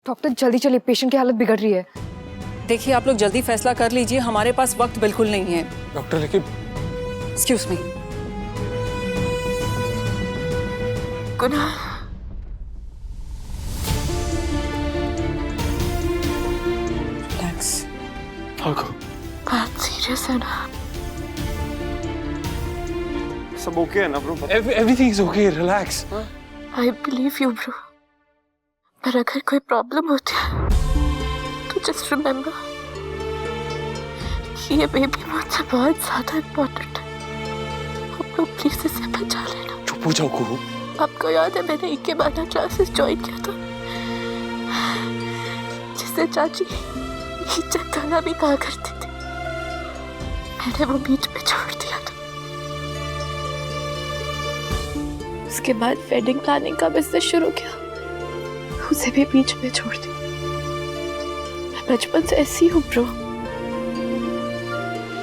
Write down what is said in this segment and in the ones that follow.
Doctor जल्दी चलिए, patient की हालत बिगड़ रही है। देखिए आप लोग जल्दी फैसला कर लीजिए, हमारे पास वक्त बिल्कुल नहीं है। डॉक्टर लेकिन एक्सक्यूज मी। कुणाल, रिलैक्स। बात सीरियस है ना? सब ओके है ना bro? Everything is okay, relax. I believe you bro, पर अगर कोई प्रॉब्लम होती है तो जस्ट रिमेम्बर कि ये बेबी मुझसे बहुत ज्यादा इम्पोर्टेंट है। आप लोग प्लीज इसे बचा लेना। चुप हो जाओ कुहू। आपको याद है मैंने इकेबाना क्लासेस ज्वाइन किया था, जिसे चाची हिचक गाना भी कहा करती थी। मैंने वो बीच में छोड़ दिया था। उसके बाद वेडिंग प्लानिंग का बिजनेस शुरू किया, उसे भी बीच में छोड़ दिया। मैं बचपन से ऐसी हूँ ब्रो,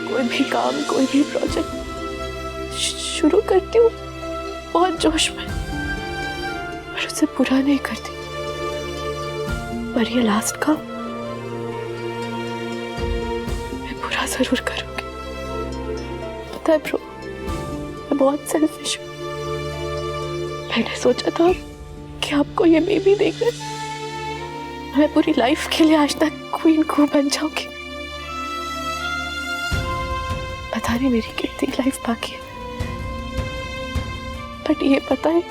कोई भी काम, कोई भी प्रोजेक्ट शुरू करती हूँ बहुत जोश में, पर उसे पूरा नहीं करती। पर ये लास्ट काम मैं पूरा जरूर करूंगी। पता है ब्रो, मैं बहुत सेल्फिश हूँ। मैंने सोचा था कि आपको ये बेबी देकर मैं पूरी लाइफ के लिए आज तक क्वीन को बन जाऊंगी। पता नहीं मेरी कितनी लाइफ बाकी है, बट ये पता है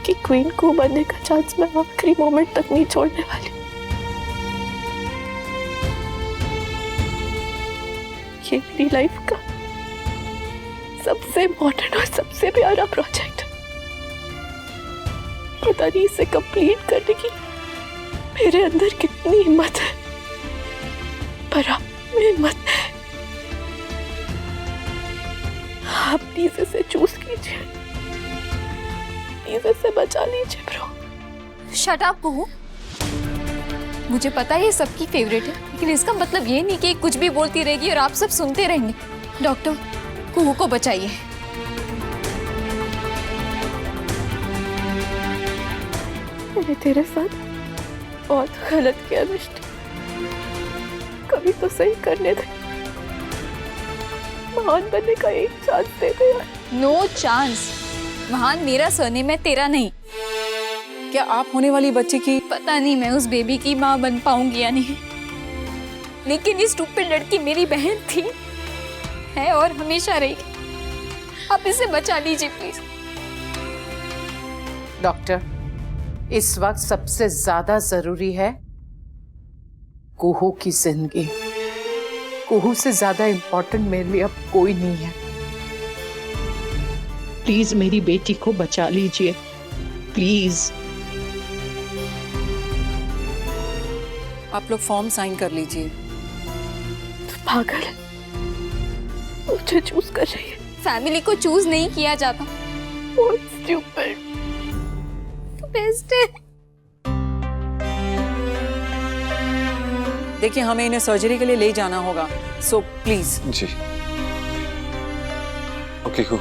कि क्वीन को बनने का चांस मैं आखिरी मोमेंट तक नहीं छोड़ने वाली। ये मेरी लाइफ का सबसे इम्पोर्टेंट और सबसे प्यारा प्रोजेक्ट है। पता नहीं इसे कंप्लीट करने की मेरे अंदर कितनी हिम्मत है, पर आप में हिम्मत है। आप प्लीज इसे चूज कीजिए, प्लीज इसे बचा लीजिए ब्रो। शट अप कुहू। मुझे पता है ये सबकी फेवरेट है, लेकिन इसका मतलब ये नहीं कि कुछ भी बोलती रहेगी और आप सब सुनते रहेंगे। डॉक्टर, कुहू को बचाइए। मैंने तेरे साथ बहुत गलत किया मिष्टी, कभी तो सही करने दे। महान बनने का एक चांस दे दे यार। No chance. महान मेरा सरनेम है, तेरा नहीं। क्या आप होने वाली बच्चे की पता नहीं मैं उस बेबी की माँ बन पाऊंगी या नहीं, लेकिन ये स्टूपिड लड़की मेरी बहन थी, है और हमेशा रहेगी। आप इसे बचा लीजिए प्लीज। डॉक्टर, इस वक्त सबसे ज्यादा जरूरी है कुहू की जिंदगी। कुहू से ज्यादा इम्पोर्टेंट मेरे लिए अब कोई नहीं है। प्लीज मेरी बेटी को बचा लीजिए, प्लीज। आप लोग फॉर्म साइन कर लीजिए। पागल है, मुझे चूज कर रही है। फैमिली को चूज नहीं किया जाता। बहुत स्टूपिड। बेस्ट है। देखिए हमें इन्हें सर्जरी के लिए ले जाना होगा, सो प्लीज। जी ओके कुहू।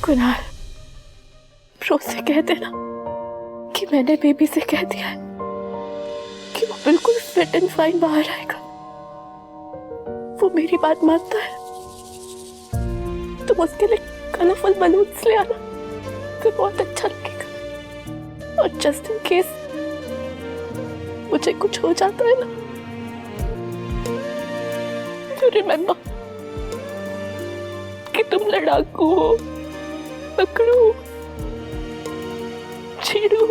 कुणाल, प्रो से कह देना कि मैंने बेबी से कह दिया है कि वो बिल्कुल फिट एंड फाइन बाहर आएगा। वो मेरी बात मानता है, तुम उसके लिए कलरफुल बलून्स ले आना, तो बहुत अच्छा लगेगा। और जस्ट इन केस मुझे कुछ हो जाता है ना, तो रिमेम्बर कि तुम लड़ाकू हो, पकड़ो, छेड़ो,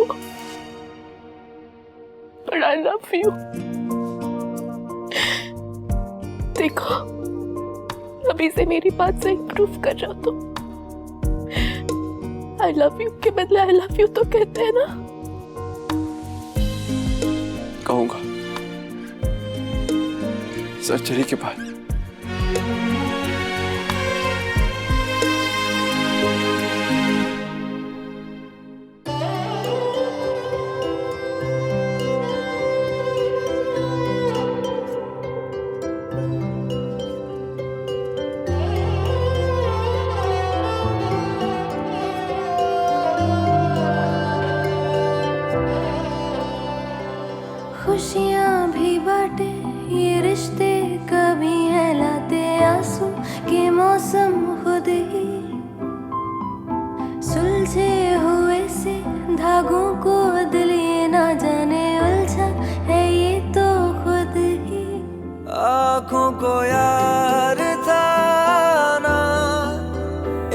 but I love you। देखो, अभी से मेरी बात से इम्प्रूव कर रहा हो तो I love you के बदले I love you तो कहते हैं ना। कहूंगा सर्जरी के बाद। के मौसम खुद ही सुलझे हुए से धागों को दिल ये ना जाने उलझा है ये तो खुद ही। आँखों को यार था ना,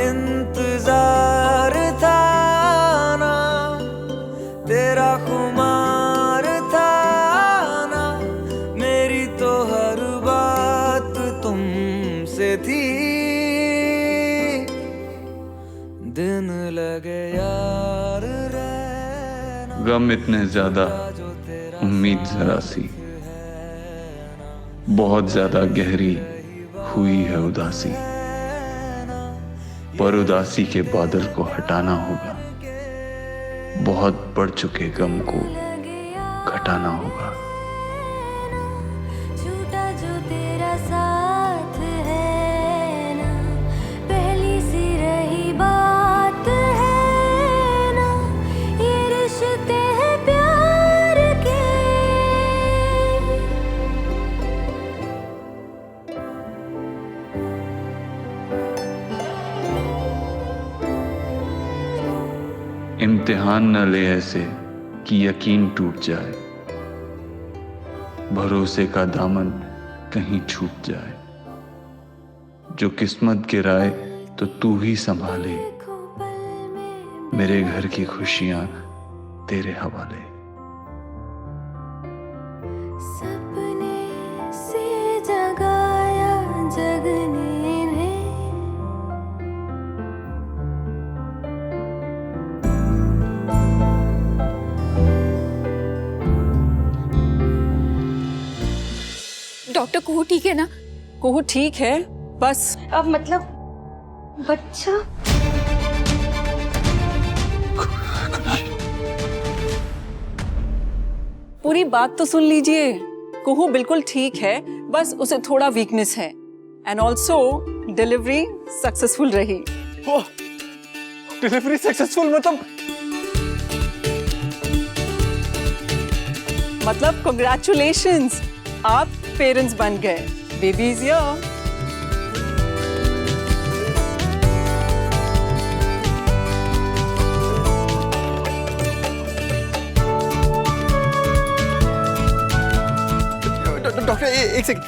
इंतजार था ना, तेरा खुमार था ना, मेरी तो हर बात तुमसे थी, दिन लगे यार रहना। गम इतने ज्यादा, उम्मीद जरा सी, बहुत ज्यादा गहरी हुई है उदासी, पर उदासी के बादल को हटाना होगा, बहुत बढ़ चुके गम को घटाना होगा। छूटा जो तेरा साथ है ना, पहली सी रही बात है ना, ये रिश्ते हैं प्यार के। इम्तिहान न ले ऐसे कि यकीन टूट जाए, भरोसे का दामन कहीं छूट जाए, जो किस्मत गिराए तो तू ही संभाले, मेरे घर की खुशियां तेरे हवाले। सपने से जगाया जगने ने, डॉक्टर कुहू ठीक है ना? कुहू ठीक है, बस अब मतलब बच्चा पूरी बात तो सुन लीजिए। कुहू बिल्कुल ठीक है, बस उसे थोड़ा वीकनेस है। एंड ऑल्सो डिलीवरी सक्सेसफुल रही। डिलीवरी सक्सेसफुल मतलब कांग्रेचुलेशंस, आप पेरेंट्स बन गए। Baby is here. डॉक्टर एक सेकंड,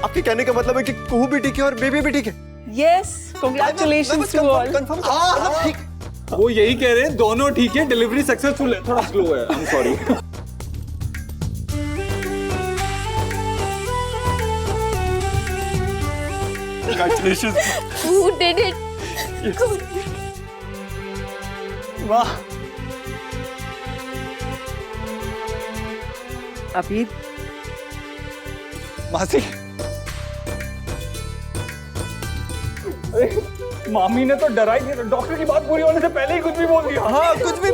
आपके कहने का मतलब है कि कुहू भी ठीक है और बेबी भी ठीक है? Yes, congratulations to all. Confirm? हाँ ठीक। वो यही कह रहे हैं, दोनों ठीक है, डिलीवरी सक्सेसफुल है, थोड़ा स्लो है, I am sorry. Congratulations. Who did it? वाह। अभी मासी, मामी ने तो डरा ही दिया, डॉक्टर की बात पूरी होने से पहले ही कुछ भी बोल दिया। हाँ कुछ भी।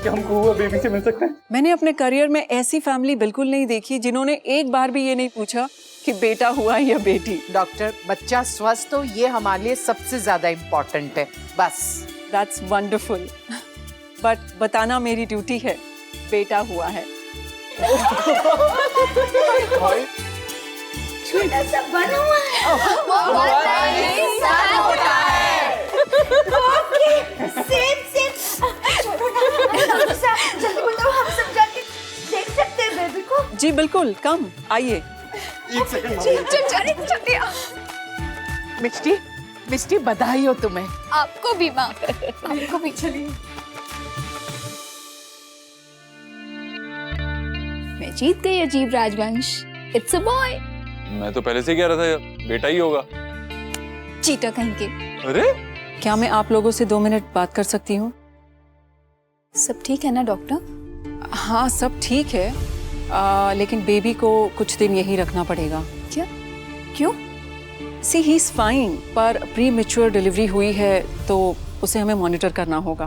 क्या हम कुहू बेबी से मिल सकते हैं? मैंने अपने करियर में ऐसी फैमिली बिल्कुल नहीं देखी जिन्होंने एक बार भी ये नहीं पूछा कि बेटा हुआ या बेटी। डॉक्टर, बच्चा स्वस्थ हो ये हमारे लिए सबसे ज्यादा इम्पोर्टेंट है, बस। दैट्स वंडरफुल, बट बताना मेरी ड्यूटी है, बेटा हुआ है। छोटा सा बना हुआ है, सेम जल्दी बताओ, हम सब जाके देख सकते हैं बेबी को? जी बिल्कुल, कम आइए। एक सेकंड। चल मिष्टी, मिष्टी बधाई हो तुम्हें। आपको भी माँ, आपको भी। चलिए, मैं जीत गई अजीब राजवंश। It's a boy. मैं तो पहले से कह रहा था बेटा ही होगा। चीटा कहीं के। अरे क्या मैं आप लोगों से 2 मिनट बात कर सकती हूँ? सब ठीक है ना डॉक्टर? हाँ सब ठीक है, लेकिन बेबी को कुछ दिन यहीं रखना पड़ेगा। क्या? क्यों? सी ही इज फाइन, पर प्री मैच्योर डिलीवरी हुई है तो उसे हमें मॉनिटर करना होगा।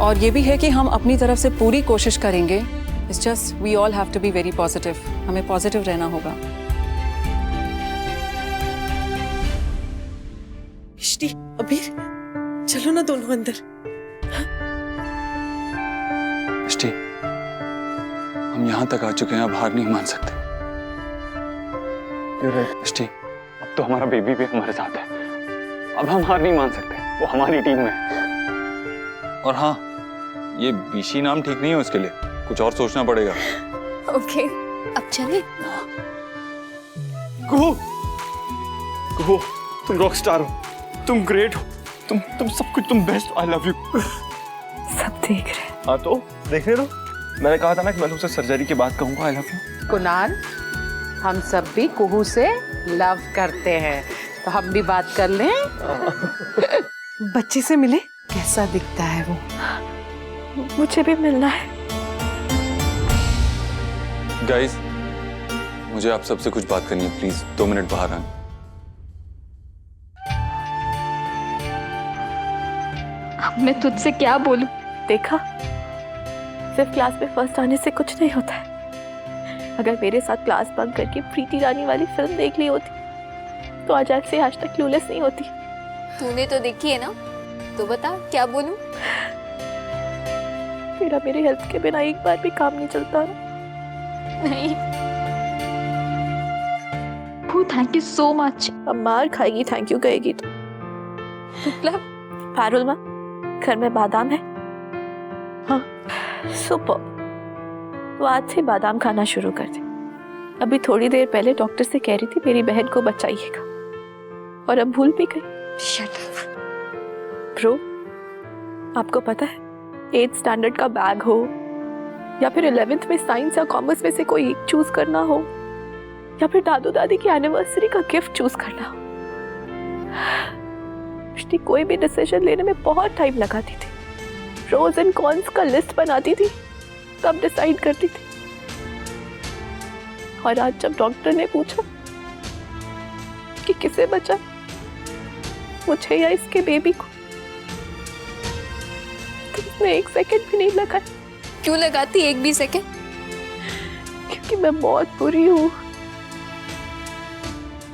और ये भी है कि हम अपनी तरफ से पूरी कोशिश करेंगे। It's just we all have to be very positive, हमें पॉजिटिव रहना होगा। मिष्टी, अबीर, चलो ना दोनों अंदर। मिष्टी, हम यहाँ तक आ चुके हैं, अब हार नहीं मान सकते। मिष्टी, तो हमारा बेबी भी हमारे साथ है। अब हम हार नहीं मान सकते, वो हमारी टीम में है। और हाँ, ये बीशी नाम ठीक नहीं है उसके लिए, कुछ और सोचना पड़ेगा। ओके, अब चले। कुहू, कुहू, तुम रॉक स्टार हो, तुम ग्रेट हो, तुम सब कुछ, तुम बेस्ट, आई लव यू। सब देख रहे हैं। हाँ तो देखने दो, मैंने कहा था ना कि मैं तुमसे सर्जरी के बाद कहूंगा आई लव यू। कुणाल, हम सब भी कुहू से लव करते हैं, तो हम भी बात कर लें। बच्चे से मिले? कैसा दिखता है वो? मुझे भी मिलना है। गाइस, मुझे आप सबसे कुछ बात करनी है, प्लीज 2 मिनट बाहर आना। अब मैं तुझसे क्या बोलूं? देखा, सिर्फ क्लास में फर्स्ट आने से कुछ नहीं होता है। अगर मेरे साथ क्लास बंक करके प्रीति रानी वाली फिल्म देख ली होती तो आज तक क्लूलेस नहीं होती। तूने तो देखी है ना, तो बता क्या बोलूं? तेरा मेरे हेल्थ के बिना एक बार भी काम नहीं चलता ना। नहीं। Thank you so much. अब मार खाएगी थैंक यू कहेगी तो। मतलब पारुल माँ, घर में बादाम है? हाँ, सुपर। तो आज से बादाम खाना शुरू कर दे। अभी थोड़ी देर पहले डॉक्टर से कह रही थी मेरी बहन को बचाइएगा, और अब भूल भी गई। Shut up. ब्रो, आपको पता है 8th स्टैंडर्ड का बैग हो या फिर 11th में साइंस या कॉमर्स में से कोई एक चूज करना हो, या फिर दादू दादी की एनिवर्सरी का गिफ्ट चूज करना हो, कोई भी डिसीजन लेने में बहुत टाइम लगाती थी। प्रोज एंड कॉन्स का लिस्ट बनाती थी, तब डिसाइड करती थी। और आज जब डॉक्टर ने पूछा कि किसे बचा, मुझे या इसके बेबी को, तो उसने 1 सेकंड भी नहीं लगाया। क्यों लगाती 1 भी सेकंड? क्योंकि मैं बहुत बुरी हूँ।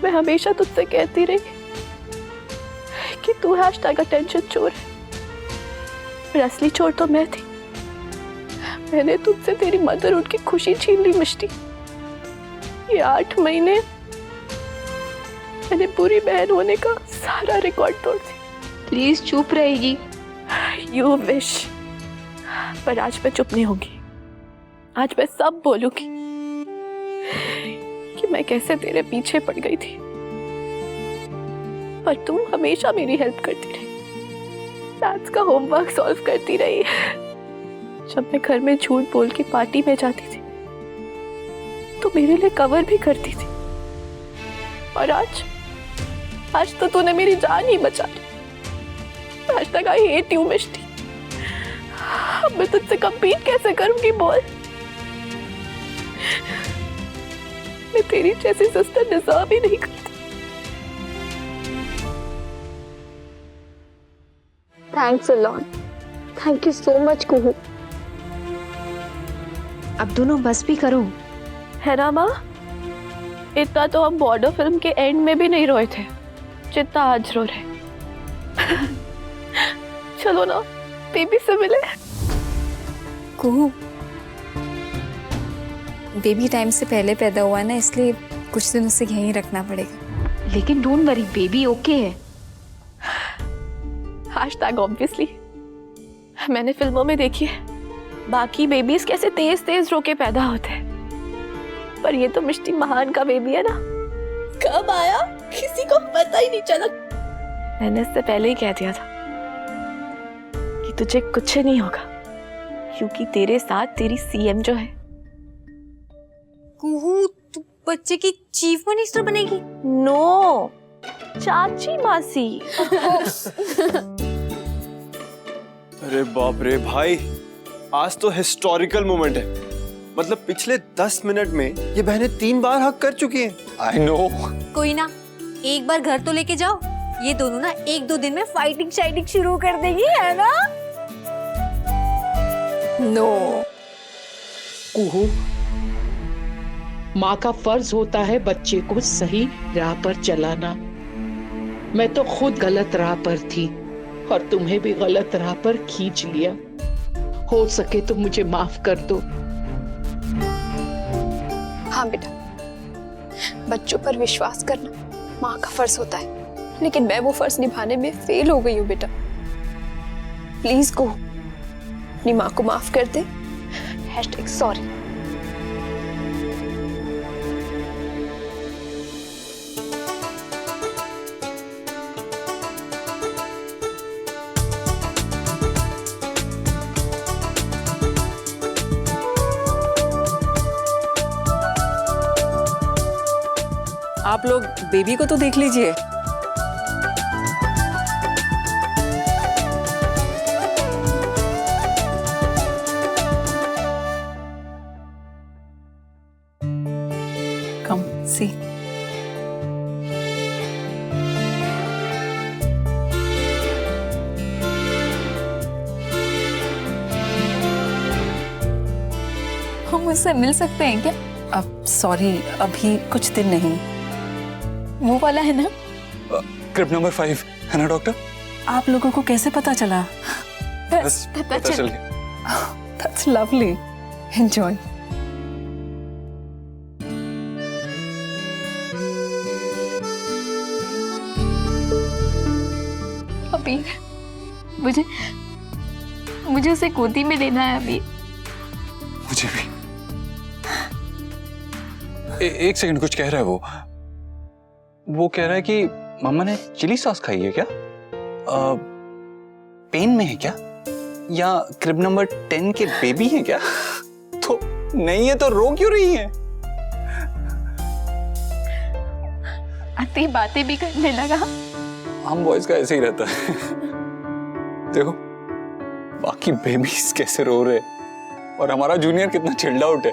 मैं हमेशा तुझसे कहती रही कि तू #अटेंशन चोर है, पर असली चोर तो मैं थी। मैंने तुझसे तेरी मदरहुड की खुशी छीन ली मिष्टी। ये 8 महीने मैंने बुरी बहन होने का सारा रिकॉर्ड तोड़ दिया। प्लीज चुप रहेगी। यू विश, पर आज मैं चुप नहीं होगी। आज मैं सब बोलूंगी कि मैं कैसे तेरे पीछे पड़ गई थी, पर तुम हमेशा मेरी हेल्प करती रही। मैथ्स का होमवर्क सॉल्व करती रही। जब मैं घर में झूठ बोल के पार्टी में जाती थी तो मेरे लिए कवर भी करती थी। और आज तो तूने मेरी जान ही बचा ली। आज तक आई हेट यू मिष्टी। अब मैं तुझसे कंपीट कैसे करूंगी बोल? मैं तेरी जैसी सिस्टर डिजर्व ही नहीं करती। Thanks a lot. Thank you so much Kuhu. अब दोनों बस भी करो। है ना माँ? इतना तो हम बॉर्डर फिल्म के एंड में भी नहीं रोए थे जितना आज रो रहे। चलो ना, बेबी से मिले। कुहू, बेबी टाइम से पहले पैदा हुआ है ना, इसलिए कुछ दिन उसे यहीं रखना पड़ेगा। लेकिन डोंट वरी, बेबी ओके है। ऑब्वियसली मैंने फिल्मों में देखी है बाकी बेबीज कैसे तेज तेज रो के पैदा होते हैं, पर ये तो मिष्टी महान का बेबी है ना। कब आया किसी को पता ही नहीं चला। मैंने इससे पहले ही कह दिया था कि तुझे कुछ नहीं होगा, क्योंकि तेरे साथ तेरी सीएम जो है। कुहू, तू बच्चे की चीफ मिनिस्टर बनेगी? नो, चाची मासी। अरे बाप रे भाई, आज तो हिस्टोरिकल मोमेंट है। मतलब पिछले 10 मिनट में ये बहनें 3 बार हक कर चुकी हैं। I know. कोई ना, एक बार घर तो लेके जाओ। ये दोनों ना 1-2 दिन में फाइटिंग शुरू कर देगी, है ना? नो कुहू, माँ का फर्ज होता है बच्चे को सही राह पर चलाना। मैं तो खुद गलत राह पर थी और तुम्हें भी गलत राह पर खींच लिया। हो सके तो मुझे माफ कर दो। हाँ बेटा, बच्चों पर विश्वास करना माँ का फर्ज होता है, लेकिन मैं वो फर्ज निभाने में फेल हो गई हूँ बेटा। प्लीज को अपनी माँ को माफ कर दे। #सॉरी। आप लोग बेबी को तो देख लीजिए। कम सी। हम उससे मिल सकते हैं क्या? अब सॉरी, अभी कुछ दिन नहीं। वो वाला है ना? क्रिब नंबर 5 है ना डॉक्टर? आप लोगों को कैसे पता चला? बस पता चल गया। That's lovely. Enjoy. अभी मुझे उसे गोदी में लेना है अभी। मुझे भी। एक सेकंड, कुछ कह रहा है वो कह रहा है कि मम्मा ने चिली सॉस खाई है क्या? पेन में है क्या? या क्रिब नंबर 10 के बेबी है क्या? तो नहीं है तो रो क्यों रही है? आती बातें भी करने लगा। हम बॉयज का ऐसे ही रहता है। देखो बाकी बेबीज कैसे रो रहे और हमारा जूनियर कितना चिल्ड आउट है।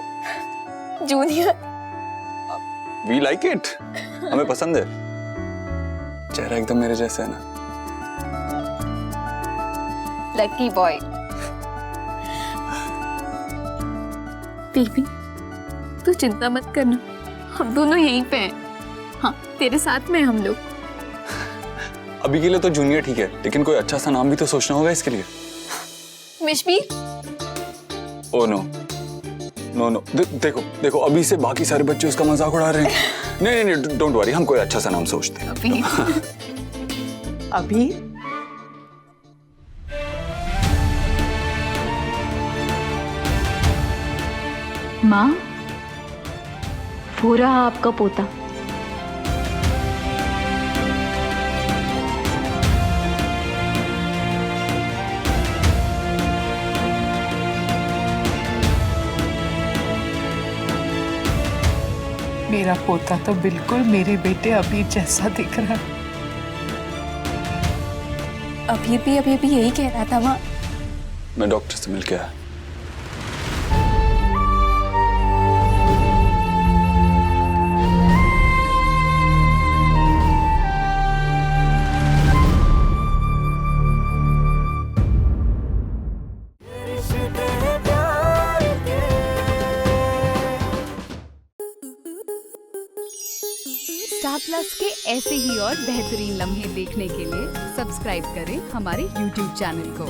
जूनियर वी लाइक इट, हमें पसंद है। चेहरा एकदम मेरे जैसा है ना। Lucky boy. बेबी तू चिंता मत करना, हम दोनों यहीं पे हैं। हाँ तेरे साथ में हम लोग। अभी के लिए तो जूनियर ठीक है, लेकिन कोई अच्छा सा नाम भी तो सोचना होगा इसके लिए। मिशबीर। ओह नो नो नो, देखो देखो अभी से बाकी सारे बच्चे उसका मजाक उड़ा रहे हैं। नहीं नहीं डोंट वरी, हम कोई अच्छा सा नाम सोचते हैं। अभी माँ, वो रहा आपका पोता। मेरा पोता तो बिल्कुल मेरे बेटे अभी जैसा दिख रहा। अभी भी यही कह रहा था माँ। मैं डॉक्टर से मिल के आया। स्टार प्लस के ऐसे ही और बेहतरीन लम्हे देखने के लिए सब्सक्राइब करें हमारे YouTube चैनल को।